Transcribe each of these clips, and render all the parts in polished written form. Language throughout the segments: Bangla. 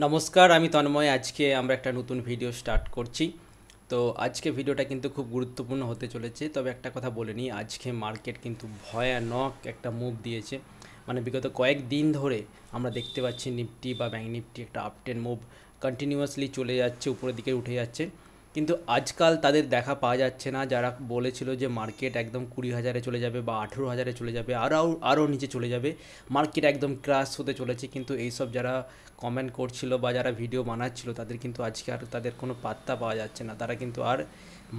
নমস্কার, আমি তন্ময়। আজকে আমরা একটা নতুন ভিডিও স্টার্ট করছি। তো আজকে ভিডিওটা কিন্তু খুব গুরুত্বপূর্ণ হতে চলেছে। তবে একটা কথা বলে নিই, আজকে মার্কেট কিন্তু ভয়ানক একটা মুভ দিয়েছে। মানে বিগত কয়েকদিন ধরে আমরা দেখতে পাচ্ছি নিফটি বা ব্যাঙ্ক নিফটি একটা আপট্রেন্ড মুভ কন্টিনিউয়াসলি চলে যাচ্ছে, উপরের দিকে উঠে যাচ্ছে। কিন্তু আজকাল তাদের দেখা পাওয়া যাচ্ছে না। যারা বলেছিল যে মার্কেট একদম 20,000-এ চলে যাবে বা 18,000-এ চলে যাবে, আরও নিচে চলে যাবে, মার্কেট একদম ক্রাশ হতে চলেছে, কিন্তু এইসব যারা কমেন্ট করছিল বা যারা ভিডিও বানাচ্ছিল তাদের কিন্তু আজকে আর তাদের কোনো পাত্তা পাওয়া যাচ্ছে না। তারা কিন্তু আর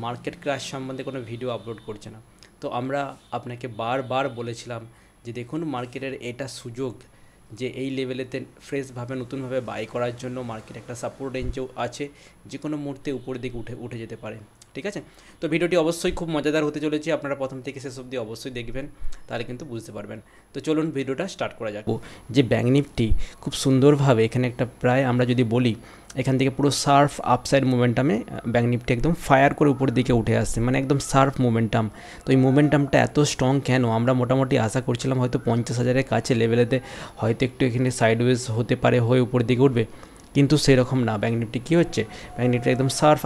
মার্কেট ক্র্যাশ সম্বন্ধে কোনো ভিডিও আপলোড করছে না। তো আমরা আপনাকে বারবার বলেছিলাম যে দেখুন, মার্কেটের এটা সুযোগ যে এই লেভেলেতে ফ্রেশভাবে নতুনভাবে বাই করার জন্য মার্কেট একটা সাপোর্ট রেঞ্জও আছে, যে কোনো মুহূর্তে উপরের দিকে উঠে যেতে পারে। ঠিক আছে, তো ভিডিওটি অবশ্যই খুব মজাদার হতে চলেছে। আপনারা প্রথম থেকে শেষ অবধি অবশ্যই দেখবেন, তাহলে কিন্তু বুঝতে পারবেন। তো চলুন ভিডিওটা স্টার্ট করা যাক। যে ব্যাঙ্ক নিফটি খুব সুন্দরভাবে এখানে একটা প্রায় আমরা যদি বলি এখান থেকে পুরো সার্ফ আপসাইড মোমেন্টামে ব্যাঙ্ক নিফটি একদম ফায়ার করে উপরের দিকে উঠে আসছে, মানে একদম সার্ফ মোমেন্টাম। তো এই মোমেন্টামটা এত স্ট্রং কেন? আমরা মোটামুটি আশা করছিলাম হয়তো 50,000-এর কাছে লেভেলেতে হয়তো একটু এখানে সাইডওয়েজ হতে পারে, হয়ে উপরের দিকে উঠবে, কিন্তু সেরকম না। ব্যাঙ্ক নিফটি কী হচ্ছে, ব্যাঙ্ক নিফটি একদম সার্ফ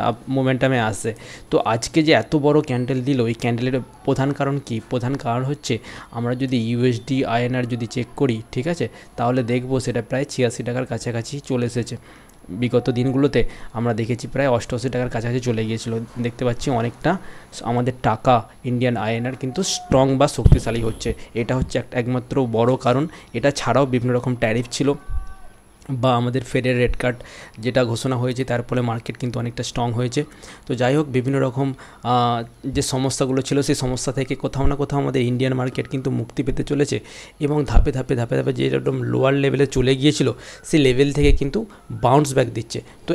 আপ মোমেন্টামে আসছে। তো আজকে যে এত বড় ক্যান্ডেল দিল, এই ক্যান্ডেলের প্রধান কারণ কি? প্রধান কারণ হচ্ছে আমরা যদি ইউএসডি আইএনআর যদি চেক করি, ঠিক আছে, তাহলে দেখবো সেটা প্রায় 86 টাকার কাছাকাছি চলে এসেছে। বিগত দিনগুলোতে আমরা দেখেছি প্রায় 88 টাকার কাছাকাছি চলে গিয়েছিল। দেখতে পাচ্ছি অনেকটা আমাদের টাকা ইন্ডিয়ান আইএনআর কিন্তু স্ট্রং বা শক্তিশালী হচ্ছে। এটা হচ্ছে একমাত্র বড় কারণ। এটা ছাড়াও বিভিন্ন রকম ট্যারিফ ছিল বা আমাদের ফেডের রেট কাট যেটা ঘোষণা হয়েছে, তার ফলে মার্কেট কিন্তু অনেকটা স্ট্রং হয়েছে। তো যাই হোক, বিভিন্ন রকম যে সমস্যাগুলো ছিল সেই সমস্যা থেকে কোথাও না কোথাও আমাদের ইন্ডিয়ান মার্কেট কিন্তু মুক্তি পেতে চলেছে, এবং ধাপে ধাপে যে এরকম লোয়ার লেভেলে চলে গিয়েছিল সেই লেভেল থেকে কিন্তু বাউন্স ব্যাক দিচ্ছে। তো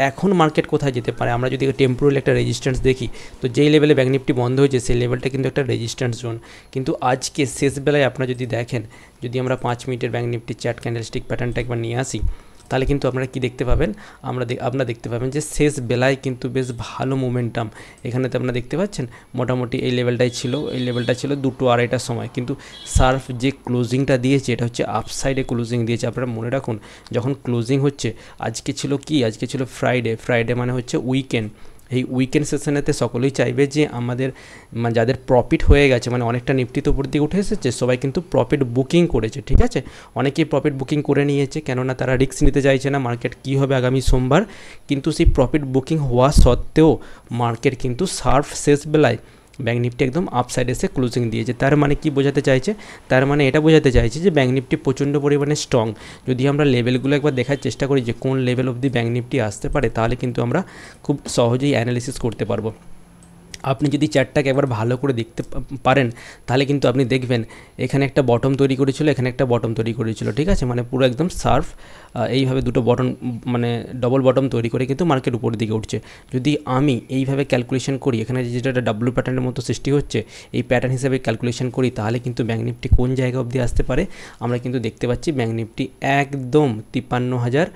এখন মার্কেট কোথায় যেতে পারে? আমরা যদি টেম্পোরারি একটা রেজিস্ট্যান্স দেখি, তো যেই লেভেলে ব্যাঙ্ক নিফটি বন্ধ হয়েছে সেই লেভেলটা কিন্তু একটা রেজিস্ট্যান্স জোন। কিন্তু আজকে শেষ বেলায় আপনারা যদি দেখেন, যদি আমরা 5 মিনিটের ব্যাঙ্ক নিফটি চ্যাট ক্যান্ডেলস্টিক প্যাটার্নটা একবার নিয়ে আসি, তাহলে কিন্তু আপনারা কি দেখতে পাবেন? আপনারা দেখতে পাবেন যে শেষ বেলায় কিন্তু বেশ ভালো মোমেন্টাম এখানেতে আপনারা দেখতে পাচ্ছেন। মোটামুটি এই লেভেলটা ছিল 2-2:30টার সময়, কিন্তু সার্ফ যে ক্লোজিংটা দিয়েছে এটা হচ্ছে আপসাইডে ক্লোজিং দিয়েছে। আপনারা মনে রাখুন, যখন ক্লোজিং হচ্ছে, আজকে ছিল কি, আজকে ছিল ফ্রাইডে মানে হচ্ছে উইকেন্ড। এই উইকেন্ড সেশনেতে সকলেই চাইবে যে আমাদের মানে যাদের প্রফিট হয়ে গেছে, মানে অনেকটা নিফটি তো উপর দিকে উঠে এসেছে, সবাই কিন্তু প্রফিট বুকিং করেছে। ঠিক আছে, অনেকেই প্রফিট বুকিং করে নিয়েছে, কেননা তারা রিস্ক নিতে চাইছে না মার্কেট কী হবে আগামী সোমবার। কিন্তু সেই প্রফিট বুকিং হওয়া সত্ত্বেও মার্কেট কিন্তু সার্ফ শেষ বেলায় ব্যাঙ্ক নিফটি একদম আপসাইড এসে ক্লোজিং দিয়েছে। তার মানে কি বোঝাতে চাইছে? তার মানে এটা বোঝাতে চাইছে যে ব্যাঙ্ক নিফটি প্রচণ্ড পরিমাণে স্ট্রং। যদি আমরা লেভেলগুলো একবার দেখার চেষ্টা করি যে কোন লেভেল অবধি ব্যাঙ্ক নিফটি আসতে পারে, তাহলে কিন্তু আমরা খুব সহজেই অ্যানালিসিস করতে পারবো। আপনি যদি চার্টটাকে একবার ভালো করে দেখতে পারেন, তাহলে কিন্তু আপনি দেখবেন এখানে একটা বটম তৈরি করেছিল, এখানে একটা বটম তৈরি করেছিল। ঠিক আছে, মানে পুরো একদম সার্ফ এইভাবে দুটো বটম, মানে ডবল বটম তৈরি করে কিন্তু মার্কেট উপরের দিকে উঠছে। যদি আমি এইভাবে ক্যালকুলেশন করি, এখানে যেটা একটা ডাব্লু প্যাটার্নের মতো সৃষ্টি হচ্ছে, এই প্যাটার্ন হিসেবে ক্যালকুলেশন করি, তাহলে কিন্তু ব্যাঙ্ক নিফটি কোন জায়গা অবধি আসতে পারে আমরা কিন্তু দেখতে পাচ্ছি। ব্যাঙ্ক নিফটি একদম 53,000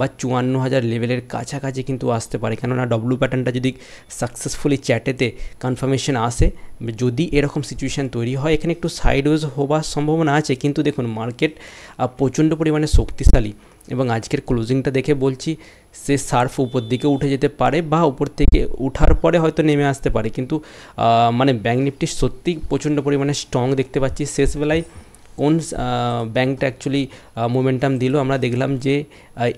বা 54,000 লেভেলের কাছাকাছি কিন্তু আসতে পারে, কেননা ডব্লু প্যাটার্নটা যদি সাকসেসফুলি চ্যাটেতে কনফার্মেশন আসে, যদি এরকম সিচুয়েশান তৈরি হয়, এখানে একটু সাইডওয়েজ হওয়ার সম্ভাবনা আছে। কিন্তু দেখুন, মার্কেট প্রচণ্ড পরিমাণে শক্তিশালী, এবং আজকের ক্লোজিংটা দেখে বলছি সে সার্ফ উপর দিকে উঠে যেতে পারে, বা উপর থেকে উঠার পরে হয়তো নেমে আসতে পারে। কিন্তু মানে ব্যাঙ্ক নিফটি সত্যিই প্রচণ্ড পরিমাণে স্ট্রং দেখতে পাচ্ছি। শেষবেলায় কোন ব্যাঙ্কটা অ্যাকচুয়ালি মোমেন্টাম দিল? আমরা দেখলাম যে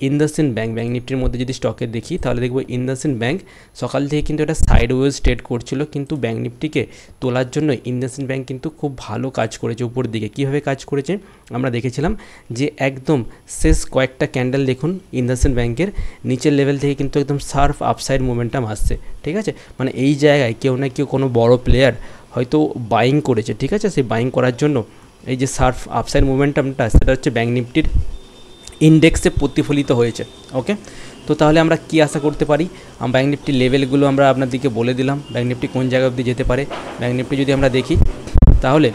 ইন্দাসইন্ড ব্যাঙ্ক নিফটির মধ্যে যদি স্টকে দেখি, তাহলে দেখব ইন্দাসইন্ড ব্যাঙ্ক সকাল থেকে কিন্তু একটা সাইডওয়েজ ট্রেড করছিল, কিন্তু ব্যাঙ্ক নিফটিকে তোলার জন্য ইন্দাসইন্ড ব্যাঙ্ক কিন্তু খুব ভালো কাজ করেছে উপর দিকে। কীভাবে কাজ করেছে আমরা দেখেছিলাম যে একদম শেষ কয়েকটা ক্যান্ডেল দেখুন, ইন্দাসইন্ড ব্যাঙ্কের নিচের লেভেল থেকে কিন্তু একদম সার্ফ আপসাইড মোমেন্টাম আসছে। ঠিক আছে, মানে এই জায়গায় কেউ না কেউ কোনো বড় প্লেয়ার হয়তো বাইং করেছে। ঠিক আছে, সেই বাইং করার জন্য এই যে সার্ফ আপসাইড মোমেন্টামটা, সেটা হচ্ছে ব্যাঙ্ক নিফটির ইন্ডেক্সে প্রতিফলিত হয়েছে। ওকে, তো তাহলে আমরা কি আশা করতে পারি? ব্যাঙ্ক নিফটির লেভেলগুলো আমরা আপনাদেরকে বলে দিলাম, ব্যাঙ্ক নিফটি কোন জায়গা অবধি যেতে পারে। ব্যাঙ্ক নিফটি যদি আমরা দেখি, তাহলে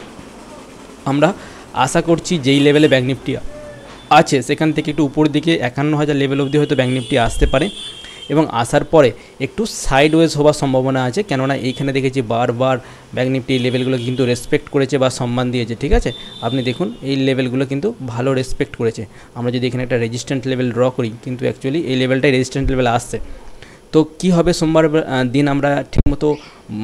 আমরা আশা করছি যেই লেভেলে ব্যাঙ্ক নিফটি আছে সেখান থেকে একটু উপর দিকে 51,000 লেভেল অবধি হয়তো ব্যাঙ্ক নিফটি আসতে পারে। এবং আসার পরে একটু সাইডওয়েজ হওয়ার সম্ভাবনা আছে, কেননা এইখানে দেখেছি বারবার ব্যাঙ্ক নিফটি এই লেভেলগুলো কিন্তু রেসপেক্ট করেছে বা সম্মান দিয়েছে, ঠিক আছে। আপনি দেখুন এই লেভেলগুলো কিন্তু ভালো রেসপেক্ট করেছে। আমরা যদি এখানে একটা রেজিস্ট্যান্ট লেভেল ড্র করি, কিন্তু অ্যাকচুয়ালি এই লেভেলটাই রেজিস্ট্যান্ট লেভেল আসছে। তো কী হবে সোমবার দিন আমরা ঠিকমতো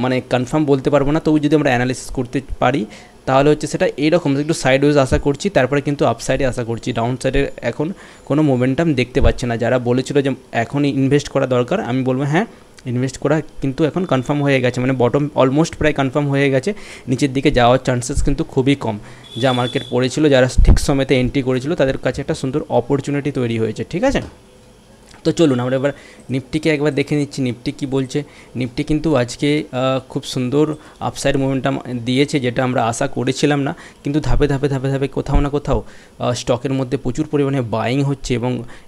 মানে কনফার্ম বলতে পারবো না, তবু যদি আমরা অ্যানালিসিস করতে পারি তাহলে হচ্ছে সেটা এইরকম একটু সাইডওয়েজ আশা করছি, তারপরে কিন্তু আপসাইডে আশা করছি। ডাউন সাইডে এখন কোনো মোমেন্টাম দেখতে পাচ্ছে না। যারা বলেছিল যে এখনই ইনভেস্ট করা দরকার, আমি বলবো হ্যাঁ ইনভেস্ট করা কিন্তু এখন কনফার্ম হয়ে গেছে, মানে বটম অলমোস্ট প্রায় কনফার্ম হয়ে গেছে। নিচের দিকে যাওয়ার চান্সেস কিন্তু খুবই কম। যা মার্কেট পড়েছিল, যারা ঠিক সময়তে এন্ট্রি করেছিল তাদের কাছে একটা সুন্দর অপরচুনিটি তৈরি হয়েছে, ঠিক আছে। তো চলুন আমরা এবার নিফটিকে একবার দেখে নিচ্ছি নিফটি কী বলছে। নিফটি কিন্তু আজকে খুব সুন্দর আপসাইড মোমেন্টাম দিয়েছে, যেটা আমরা আশা করেছিলাম না, কিন্তু ধাপে ধাপে ধাপে ধাপে কোথাও না কোথাও স্টকের মধ্যে প্রচুর পরিমাণে বাইং হচ্ছে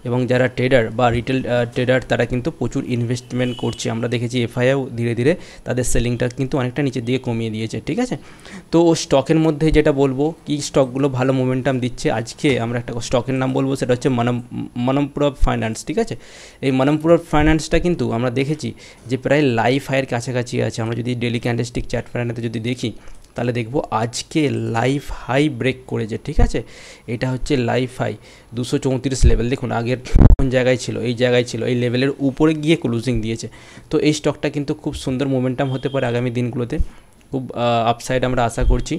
এবং যারা ট্রেডার বা রিটেল ট্রেডার তারা কিন্তু প্রচুর ইনভেস্টমেন্ট করছে। আমরা দেখেছি এফআইআও ধীরে ধীরে তাদের সেলিংটা কিন্তু অনেকটা নিচের দিকে কমিয়ে দিয়েছে, ঠিক আছে। তো স্টকের মধ্যে যেটা বলবো কি স্টকগুলো ভালো মোমেন্টাম দিচ্ছে, আজকে আমরা একটা স্টকের নাম বলবো, সেটা হচ্ছে মনমপুরম ফাইন্যান্স, ঠিক আছে। এই মনমপুরম ফাইন্যান্সটা কিন্তু আমরা দেখেছি যে প্রায় লাইফ হাইয়ের কাছাকাছি আছে। আমরা যদি ডেলি ক্যান্ডেলস্টিক চার্ট প্যাটার্নেতে যদি দেখি তাহলে দেখবো আজকে লাইফ হাই ব্রেক করেছে, ঠিক আছে। এটা হচ্ছে লাইফ হাই 234 লেভেল। দেখুন আগের কোন জায়গায় ছিল, এই জায়গায় ছিল, এই লেভেলের উপরে গিয়ে ক্লোজিং দিয়েছে। তো এই স্টকটা কিন্তু খুব সুন্দর মোমেন্টাম হতে পারে আগামী দিনগুলোতে, খুব আপসাইড আমরা আশা করছি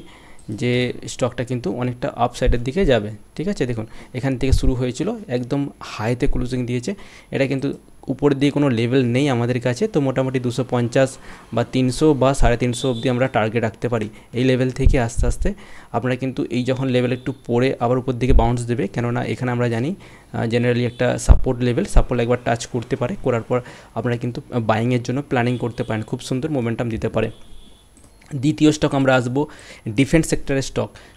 যে স্টকটা কিন্তু অনেকটা আপসাইডের দিকে যাবে, ঠিক আছে। দেখুন এখান থেকে শুরু হয়েছিল, একদম হাইতে ক্লোজিং দিয়েছে। এটা কিন্তু উপরের দিকে কোনো লেভেল নেই আমাদের কাছে, তো মোটামুটি 250 বা 300 বা 350 অবধি আমরা টার্গেট রাখতে পারি। এই লেভেল থেকে আস্তে আস্তে আপনারা কিন্তু এই যখন লেভেল একটু পরে আবার উপর দিকে বাউন্স দেবে, কেননা এখানে আমরা জানি জেনারেলি একটা সাপোর্ট লেভেল, সাপোর্ট একবার টাচ করতে পারে, করার পর আপনারা কিন্তু বাইংয়ের জন্য প্ল্যানিং করতে পারেন, খুব সুন্দর মোমেন্টাম দিতে পারে। দ্বিতীয় স্টক আমরা আসবো ডিফেন্স সেক্টরের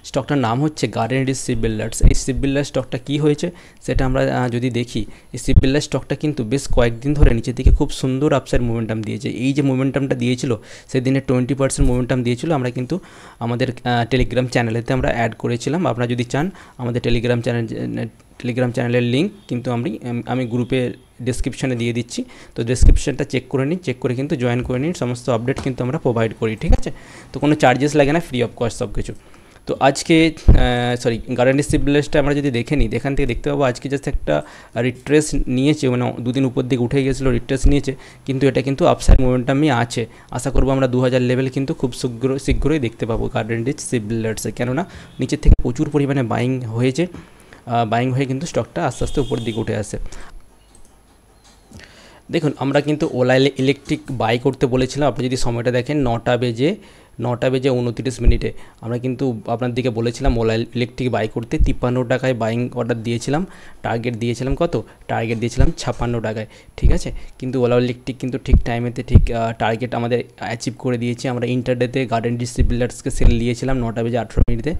স্টকটার নাম হচ্ছে গার্ডেনারি শিপ বিল্ডার্স। এই শিপ বিল্ডার স্টকটা কী হয়েছে সেটা আমরা যদি দেখি, এই শিপ বিল্ডার স্টকটা কিন্তু বেশ কয়েকদিন ধরে নিচের দিকে খুব সুন্দর আপসাইড মোমেন্টাম দিয়েছে। এই যে মোমেন্টামটা দিয়েছিল সেদিনে 20% মোমেন্টাম দিয়েছিল, আমরা কিন্তু আমাদের টেলিগ্রাম চ্যানেলেতে আমরা অ্যাড করেছিলাম। আপনারা যদি চান আমাদের টেলিগ্রাম চ্যানেলের লিঙ্ক কিন্তু আমি গ্রুপে ডেসক্রিপশানে দিয়ে দিচ্ছি, তো ডেসক্রিপশানটা চেক করে নিন, চেক করে কিন্তু জয়েন করে নিন। সমস্ত আপডেট কিন্তু আমরা প্রোভাইড করি, ঠিক আছে। তো কোনো চার্জেস লাগে না, ফ্রি অফ কস্ট সব কিছু। তো আজকে গার্ডেনারি শিপ বিল্ডার্সটা আমরা যদি দেখে নিই, এখান থেকে দেখতে পাবো আজকে জাস্ট একটা রিট্রেস নিয়েছে, মানে দুদিন উপর দিকে উঠে গিয়েছিলো, রিট্রেস নিয়েছে, কিন্তু এটা কিন্তু আপসাইড মোমেন্টামই আছে। আশা করবো আমরা 2000 লেভেল কিন্তু খুব শীঘ্রই দেখতে পাবো গার্ডেনারি শিপ বিল্ডার্সে, কেননা নিচের থেকে প্রচুর পরিমাণে বাইং হয়েছে, বাইং হয়ে কিন্তু স্টকটা আস্তে আস্তে উপরের দিকে উঠে আসে। দেখুন আমরা কিন্তু ওলা ইলেকট্রিক বাই করতে বলেছিলাম। আপনি যদি সময়টা দেখেন 9টা বেজে 29 আমরা কিন্তু আপনার দিকে বলেছিলাম ওলা ইলেকট্রিক বাই করতে। 53 টাকায় বাইং অর্ডার দিয়েছিলাম, টার্গেট দিয়েছিলাম কত, টার্গেট দিয়েছিলাম 56 টাকায়, ঠিক আছে। কিন্তু ওলা ইলেকট্রিক কিন্তু ঠিক টাইমেতে ঠিক টার্গেট আমাদের অ্যাচিভ করে দিয়েছে। আমরা ইন্টারডেতে গার্ডেনারি শিপ বিল্ডার্সকে সেল দিয়েছিলাম 9টা বেজে 18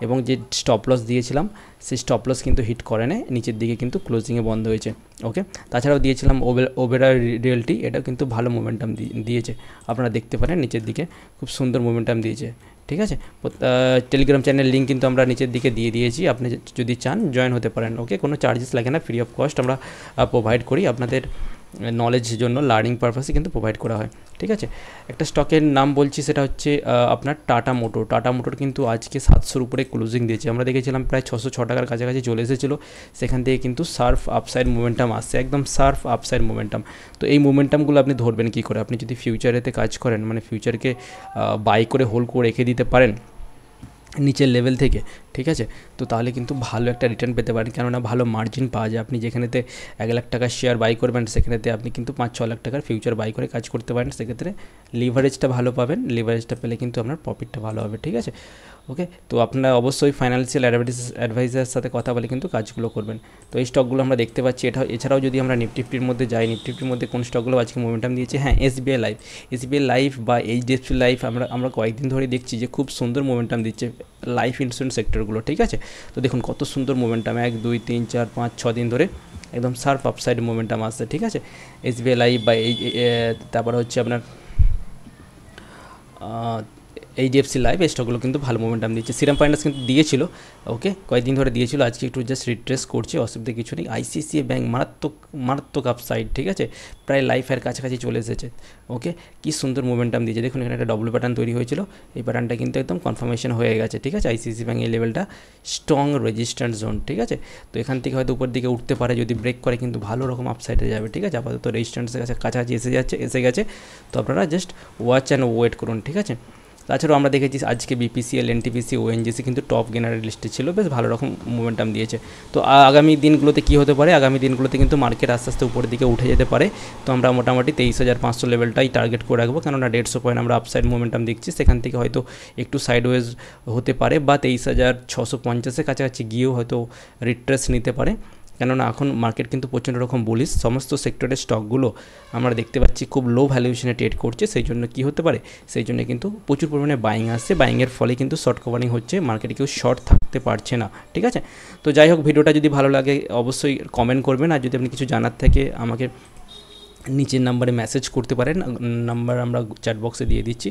এবং যে স্টপ লস দিয়েছিলাম সেই স্টপ লস কিন্তু হিট করে নেয়, নিচের দিকে কিন্তু ক্লোজিংয়ে বন্ধ হয়েছে, ওকে। তাছাড়াও দিয়েছিলাম ওবেরয় রিয়েলটি, এটাও কিন্তু ভালো মোমেন্টাম দিয়েছে, আপনারা দেখতে পারেন নিচের দিকে খুব সুন্দর মোমেন্টাম দিয়েছে, ঠিক আছে। টেলিগ্রাম চ্যানেল লিঙ্ক কিন্তু আমরা নিচের দিকে দিয়ে দিয়েছি, আপনি যদি চান জয়েন হতে পারেন, ওকে। কোনো চার্জেস লাগে না, ফ্রি অফ কস্ট আমরা প্রোভাইড করি আপনাদের নলেজের জন্য, লার্নিং পারপাসে কিন্তু প্রোভাইড করা হয়, ঠিক আছে। একটা স্টকের নাম বলছি, সেটা হচ্ছে আপনার টাটা মোটর কিন্তু আজকে 700-র উপরে ক্লোজিং দিয়েছে। আমরা দেখেছিলাম প্রায় 606 টাকার কাছাকাছি চলে এসেছিলো, সেখান থেকে কিন্তু সার্ফ আপসাইড মোমেন্টাম আসছে, একদম সার্ফ আপসাইড মোমেন্টাম। তো এই মোমেন্টামগুলো আপনি ধরবেন কী করে, আপনি যদি ফিউচারেতে কাজ করেন, মানে ফিউচারকে বাই করে হোল্ড করে রেখে দিতে পারেন নিচের লেভেল থেকে, ঠিক আছে, তো তাহলে কিন্তু ভালো একটা রিটার্ন পেতে পারেন, কেননা ভালো মার্জিন পাওয়া যায়। আপনি যেখানেতে 1 লাখ টাকার শেয়ার বাই করবেন সেখানেতে আপনি কিন্তু 5-6 লাখ টাকার ফিউচার বাই করে কাজ করতে পারেন, সেক্ষেত্রে লিভারেজটা ভালো পাবেন, লিভারেজটা পেলে কিন্তু আপনার প্রফিটটা ভালো হবে, ঠিক আছে, ওকে। তো আপনারা অবশ্যই ফাইন্যান্সিয়াল অ্যাডভাইজারের সাথে কথা বলে কিন্তু কাজগুলো করবেন। তো এই স্টকগুলো আমরা দেখতে পাচ্ছি। এছাড়াও যদি আমরা নিফটির মধ্যে যাই, নিফটির মধ্যে কোন স্টকগুলো আজকে মোমেন্টাম দিয়েছে, হ্যাঁ এসবিআই লাইফ বা এইচডিএফসি লাইফ আমরা কয়েকদিন ধরে দেখছি যে খুব সুন্দর মোমেন্টাম দিচ্ছে লাইফ ইন্স্যুরেন্স সেক্টরগুলো, ঠিক আছে। তো দেখুন কত সুন্দর মোমেন্টাম, 1 2 3 4 5 6 দিন ধরে একদম শার্প আপসাইড মোমেন্টাম আসছে, ঠিক আছে। এসবিআই লাইফ বা তারপরে হচ্ছে আপনার এইচডিএফসি লাইফ এই স্টকগুলো কিন্তু ভালো মোমেন্টাম দিচ্ছে। শ্রীরাম ফাইন্যান্স কিন্তু দিয়েছিল, ওকে, কয়েকদিন ধরে দিয়েছিল, আজকে একটু জাস্ট রিট্রেস করছে, অসুবিধা কিছু নেই। আইসিআইসিআই ব্যাঙ্ক মারাত্মক আপসাইড, ঠিক আছে, প্রায় লাইফের কাছাকাছি চলে এসেছে, ওকে, কি সুন্দর মোমেন্টাম দিয়েছে। দেখুন এখানে একটা ডব্লিউ প্যাটার্ন তৈরি হয়েছিল, এই প্যাটার্নটা কিন্তু একদম কনফার্মেশন হয়ে গেছে, ঠিক আছে। আইসিআইসিআই ব্যাঙ্ক এই লেভেলটা স্ট্রং রেজিস্ট্যান্স জোন, ঠিক আছে। তো এখান থেকে হয়তো উপর দিকে উঠতে পারে, যদি ব্রেক করে কিন্তু ভালো রকম আপসাইডে যাবে, ঠিক আছে। আপাতত রেজিস্ট্যান্সের কাছাকাছি এসে গেছে, তো আপনারা জাস্ট ওয়াচ অ্যান্ড ওয়েট করুন, ঠিক আছে। তাছাড়াও আমরা দেখেছি আজকে বিপিসিএল, এনটিপিসি, ওএনজিসি কিন্তু টপ গেনারের লিস্টে ছিল, বেশ ভালো রকম মোমেন্টাম দিয়েছে। তো আগামী দিনগুলোতে কী হতে পারে, আগামী দিনগুলোতে কিন্তু মার্কেট আস্তে আস্তে উপরের দিকে উঠে যেতে পারে। তো আমরা মোটামুটি 23,500 লেভেলটাই টার্গেট করে রাখবো, কেননা 150 পয়েন্ট আমরা আপসাইড মোমেন্টাম দেখছি, সেখান থেকে হয়তো একটু সাইডওয়েজ হতে পারে, বা 23,650-এর কাছাকাছি গিয়েও হয়তো রিট্রেস নিতে পারে, কেননা এখন মার্কেট কিন্তু প্রচণ্ড রকম বুলিশ। সমস্ত সেক্টরের স্টকগুলো আমরা দেখতে পাচ্ছি খুব লো ভ্যালুয়েশনে ট্রেড করছে, সেই জন্য কী হতে পারে, সেই জন্য কিন্তু প্রচুর পরিমাণে বাইং আসছে, বাইংয়ের ফলে কিন্তু শর্ট কভারিং হচ্ছে, মার্কেটে কেউ শর্ট থাকতে পারছে না, ঠিক আছে। তো যাই হোক, ভিডিওটা যদি ভালো লাগে অবশ্যই কমেন্ট করবেন, আর যদি আপনি কিছু জানার থাকে আমাকে নিচের নাম্বারে মেসেজ করতে পারেন, নাম্বার আমরা চ্যাট বক্সে দিয়ে দিচ্ছি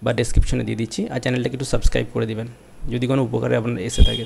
বা ডেসক্রিপশনে দিয়ে দিচ্ছি, আর চ্যানেলটাকে একটু সাবস্ক্রাইব করে দেবেন যদি কোনো উপকারে আপনার এসে থাকে।